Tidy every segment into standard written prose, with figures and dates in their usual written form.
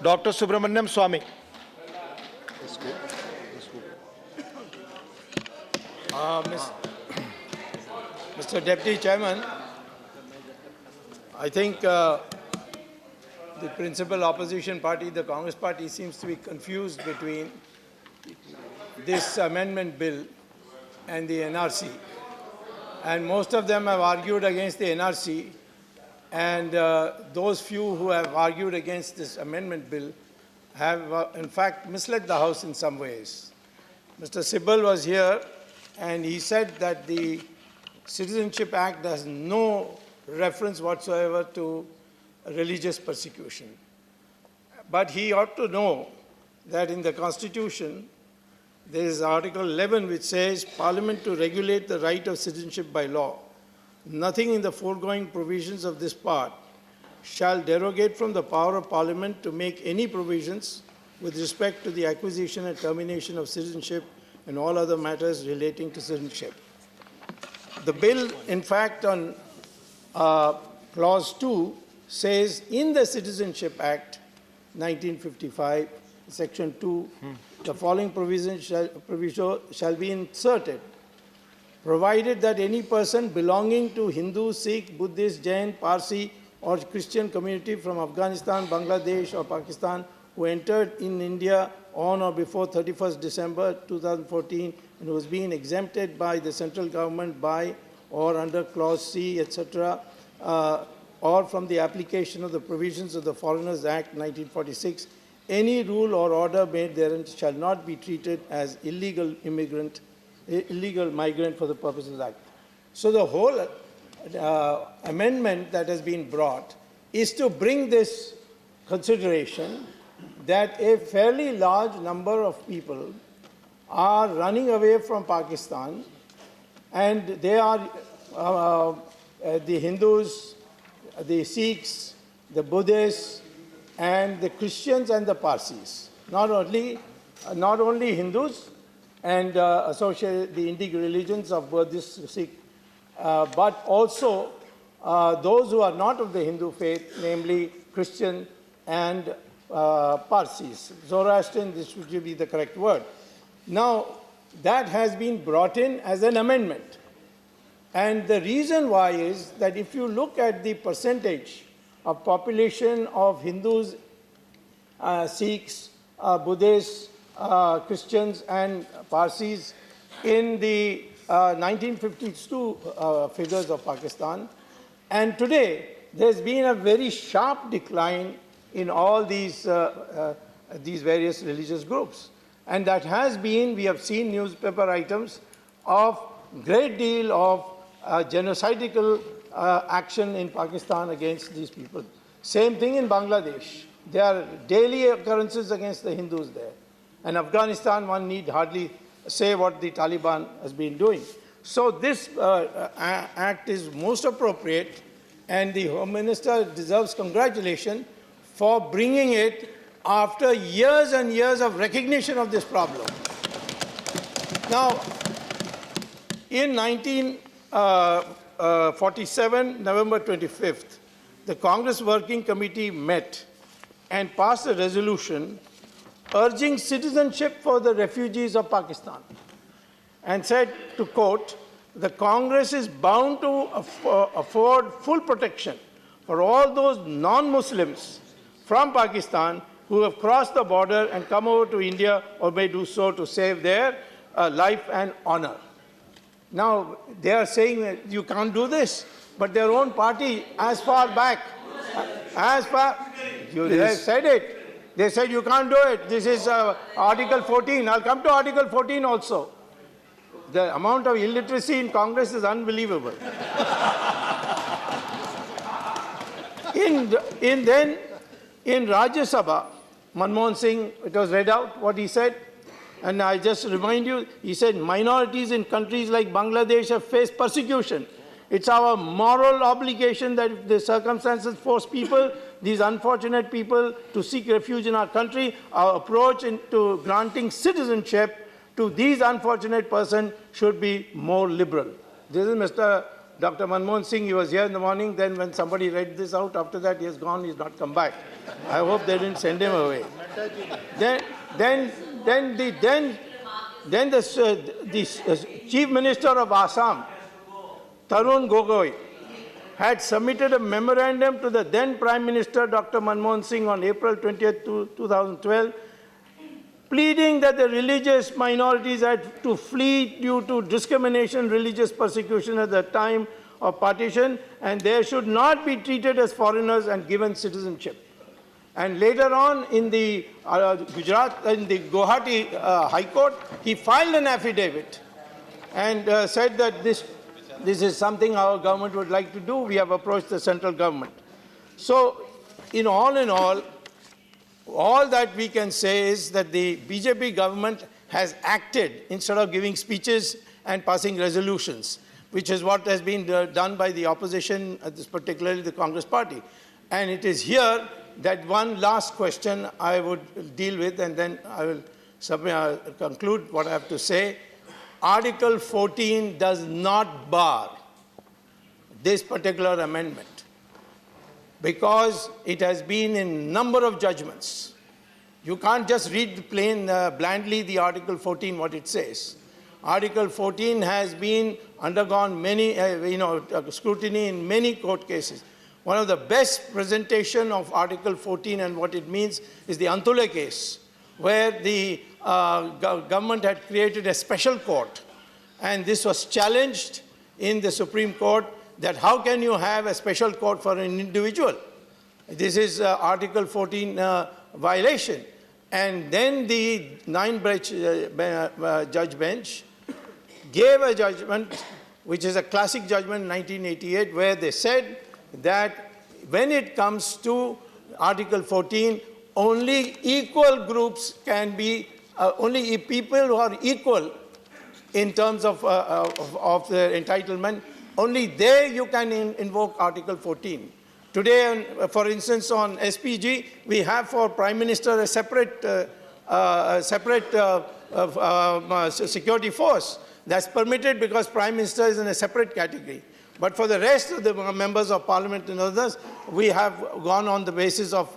Dr. Subramanian Swamy. Mr. Deputy Chairman, I think the principal opposition party, the Congress party, seems to be confused between this amendment bill and the NRC. And most of them have argued against the NRC, and those few who have argued against this amendment bill have, in fact, misled the House in some ways. Mr. Sibal was here, and he said that the Citizenship Act has no reference whatsoever to religious persecution. But he ought to know that in the Constitution, there is Article 11 which says, Parliament to regulate the right of citizenship by law. Nothing in the foregoing provisions of this part shall derogate from the power of Parliament to make any provisions with respect to the acquisition and termination of citizenship and all other matters relating to citizenship. The bill, in fact, on Clause 2 says, in the Citizenship Act 1955, Section 2, the following provision shall be inserted, provided that any person belonging to Hindu, Sikh, Buddhist, Jain, Parsi, or Christian community from Afghanistan, Bangladesh, or Pakistan who entered in India on or before 31st December 2014 and was being exempted by the central government by or under Clause C, etc., or from the application of the provisions of the Foreigners Act 1946, any rule or order made therein shall not be treated as illegal migrant for the purposes of the Act. So the whole amendment that has been brought is to bring this consideration that a fairly large number of people are running away from Pakistan, and they are the Hindus, the Sikhs, the Buddhists, and the Christians and the Parsis. Not only Hindus and associated the Indic religions of Buddhist, Sikh, but also those who are not of the Hindu faith, namely Christian and Parsis. Zoroastrian, this would be the correct word. Now, that has been brought in as an amendment. And the reason why is that if you look at the percentage of population of Hindus, Sikhs, Buddhists, Christians, and Parsis in the 1952 figures of Pakistan, and today there's been a very sharp decline in all these various religious groups. And that has been, we have seen newspaper items of great deal of genocidal action in Pakistan against these people. Same thing in Bangladesh. There are daily occurrences against the Hindus there. And Afghanistan, one need hardly say what the Taliban has been doing. So this act is most appropriate, and the Home Minister deserves congratulations for bringing it after years and years of recognition of this problem. Now, in 1947, November 25th, the Congress Working Committee met and passed a resolution urging citizenship for the refugees of Pakistan, and said, to quote, the Congress is bound to afford full protection for all those non-Muslims from Pakistan who have crossed the border and come over to India or may do so to save their life and honor. Now, they are saying that you can't do this, but their own party, as far back, they said it. They said you can't do it. This is Article 14. I'll come to Article 14 also. The amount of illiteracy in Congress is unbelievable. In Rajya Sabha, Manmohan Singh, it was read out what he said. And I just remind you, he said, minorities in countries like Bangladesh have faced persecution. It's our moral obligation that if the circumstances force people, these unfortunate people, to seek refuge in our country, our approach to granting citizenship to these unfortunate persons should be more liberal. This is Mr. Dr. Manmohan Singh, he was here in the morning. Then when somebody read this out, after that he has gone, he's not come back. I hope they didn't send him away. Then the Chief Minister of Assam, Tarun Gogoi, had submitted a memorandum to the then Prime Minister, Dr. Manmohan Singh, on April 20th, 2012, pleading that the religious minorities had to flee due to discrimination, religious persecution at the time of partition, and they should not be treated as foreigners and given citizenship. And later on, in the Guwahati High Court, he filed an affidavit and said that this is something our government would like to do. We have approached the central government. So, in all, all that we can say is that the BJP government has acted instead of giving speeches and passing resolutions, which is what has been done by the opposition, particularly the Congress party. And it is here that one last question I would deal with, and then I will conclude what I have to say. Article 14 does not bar this particular amendment, because it has been in a number of judgments. You can't just read blindly the Article 14, what it says. Article 14 has been undergone many, scrutiny in many court cases. One of the best presentation of Article 14 and what it means is the Antule case, where the government had created a special court, and this was challenged in the Supreme Court, that how can you have a special court for an individual? This is Article 14 violation. And then the 9-judge bench gave a judgment, which is a classic judgment in 1988, where they said that when it comes to Article 14, only equal groups can be, only people who are equal in terms of their entitlement, only there you can invoke Article 14. Today, for instance, on SPG, we have for Prime Minister a separate security force. That's permitted because Prime Minister is in a separate category. But for the rest of the members of Parliament and others, we have gone on the basis of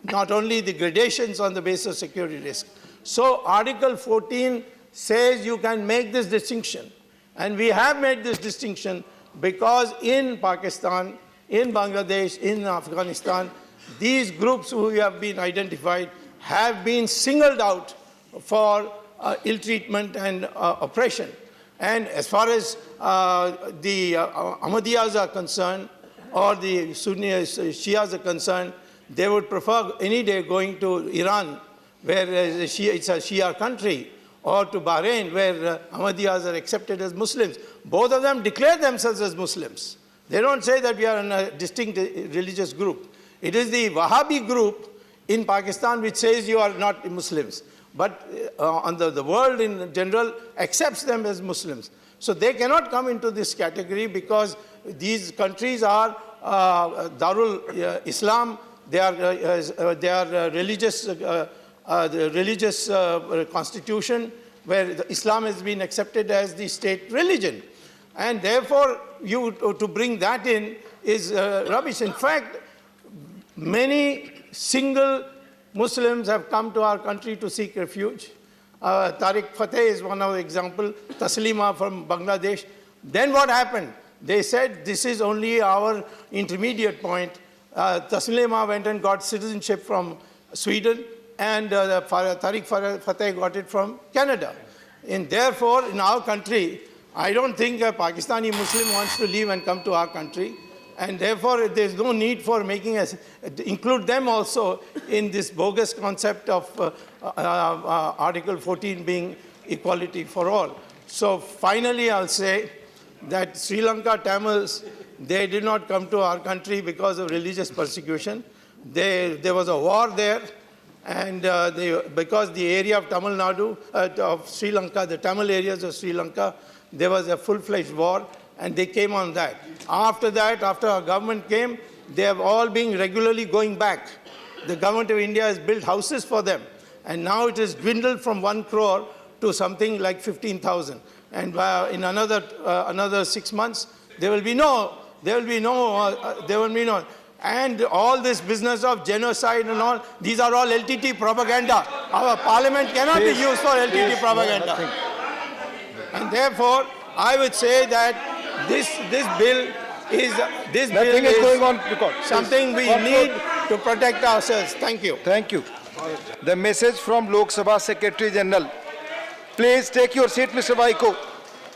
not only the gradations on the basis of security risk. So Article 14 says you can make this distinction. And we have made this distinction because in Pakistan, in Bangladesh, in Afghanistan, these groups who have been identified have been singled out for ill treatment and oppression. And as far as the Ahmadiyas are concerned, or the Sunni Shias are concerned, they would prefer any day going to Iran, where it's a Shia country, or to Bahrain, where Ahmadiyas are accepted as Muslims. Both of them declare themselves as Muslims. They don't say that we are in a distinct religious group. It is the Wahhabi group in Pakistan which says you are not Muslims. But the world in general accepts them as Muslims. So they cannot come into this category because these countries are Darul Islam. They are religious constitution where Islam has been accepted as the state religion. And therefore, to bring that in is rubbish. In fact, many single Muslims have come to our country to seek refuge. Tariq Fateh is one of the examples, Taslima from Bangladesh. Then what happened? They said, this is only our intermediate point. Taslima went and got citizenship from Sweden, and Tariq Fateh got it from Canada. And therefore, in our country, I don't think a Pakistani Muslim wants to leave and come to our country. And therefore, there's no need for include them also in this bogus concept of Article 14 being equality for all. So finally, I'll say that Sri Lanka Tamils, they did not come to our country because of religious persecution. There was a war there, and because the area of Tamil Nadu, of Sri Lanka, the Tamil areas of Sri Lanka, there was a full-fledged war, and they came on that. After that, after our government came, they have all been regularly going back. The government of India has built houses for them, and now it has dwindled from 1 crore to something like 15,000. And in another 6 months, there will be no, and all this business of genocide and all, these are all LTT propaganda. Our parliament cannot be used for LTT propaganda. And therefore, I would say that this bill is going on record. Something we need to protect ourselves. Thank you. Thank you. The message from Lok Sabha Secretary General. Please take your seat, Mr. Vaiko.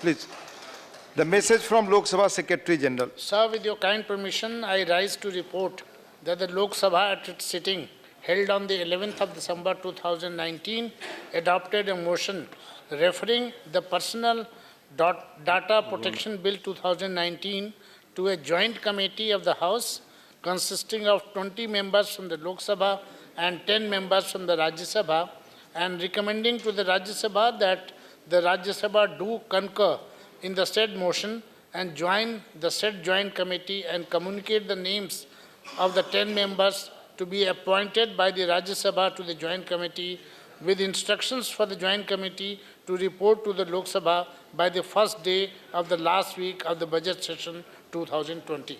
Please. The message from Lok Sabha Secretary General. Sir, with your kind permission, I rise to report that the Lok Sabha at its sitting held on the 11th of December 2019 adopted a motion referring the Personal Data Protection Bill 2019 to a joint committee of the House consisting of 20 members from the Lok Sabha and 10 members from the Rajya Sabha, and recommending to the Rajya Sabha that the Rajya Sabha do concur in the said motion and join the said joint committee and communicate the names of the 10 members to be appointed by the Rajya Sabha to the joint committee, with instructions for the joint committee to report to the Lok Sabha by the first day of the last week of the budget session 2020.